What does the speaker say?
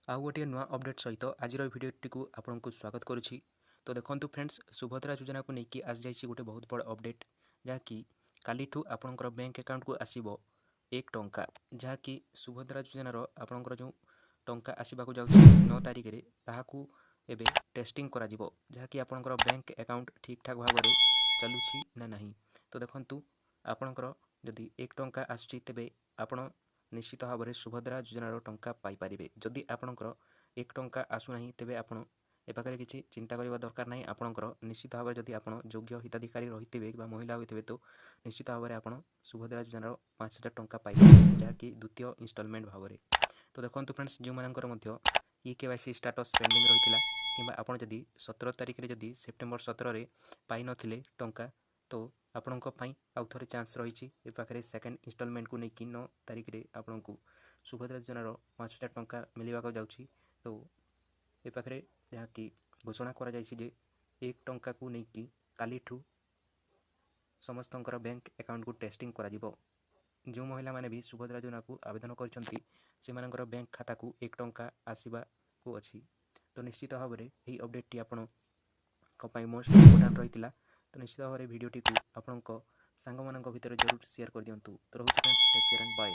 आउ गोटे नुआ अपडेट सहित आज भिडियोटी को आपको स्वागत करुच्ची। तो देखो फ्रेंड्स, सुभद्रा योजना को लेकिन आज जाइए गोटे बहुत बड़ अपडेट जहाँकि काली आपणकर बैंक अकाउंट को आसब 1 टंका, जहाँकि सुभद्रा योजनार आपणकर जो टंका आसवाक जाऊँगी 9 तारिख में ताकू एबे टेस्टिंग करा जिवो, जहाँकि आपणकर बैंक अकाउंट ठीक ठाक भाव में चलुछि ना नहीं। तो देखो आपणकर जदि 1 टंका आसुछि तेबे आपण निश्चित भाव में सुभद्रा योजनार टंका पाइपर। जदि आपणकर 1 टंका आसुना तेबे आपण ए पाखे किसी चिंता करने दरकार नहीं। आपणकर निश्चित भाव में जदि आप योग्य हिताधिकारी रही है महिला होते तो निश्चित भाव में आप सुभद्रा योजनार 5,000 टंका पाइपर, जहाँकि द्वितीय इनस्टलमेंट भाव में। तो देखो फ्रेंड्स, जो मानकर KYC स्टाटस पेंडिंग रही है कि आपड़ जदि 17 तारिख में जदि सेप्टेम्बर 17 में पाई नथिले टंका तो आपण आउ थे चान्स रही ए पाखे सेकेंड इनस्टलमेंट को लेकिन 9 तारिख में आपन को सुभद्रा योजनार 5,000 टंका मिलवाक जाऊँगी। तो ए पाखे जहाँकि घोषणा कर 1 टंका को लेकिन काली समस्त बैंक अकाउंट को टेस्टिंग करा जिवो। जो महिला माने भी सुभद्रा योजना को आवेदन करछंती सेमानकर बैंक खाता को 1 टंका आसीबा को अछि। तो निश्चित भाव में यही अपडेट आपण मोस्ट इम्पोर्टाट रही। तो निश्चित भाव में भिडियोटी को आपण सांग मान भितर जरूर शेयर कर दिंतु। तो रोज टेक केयर एंड बाय।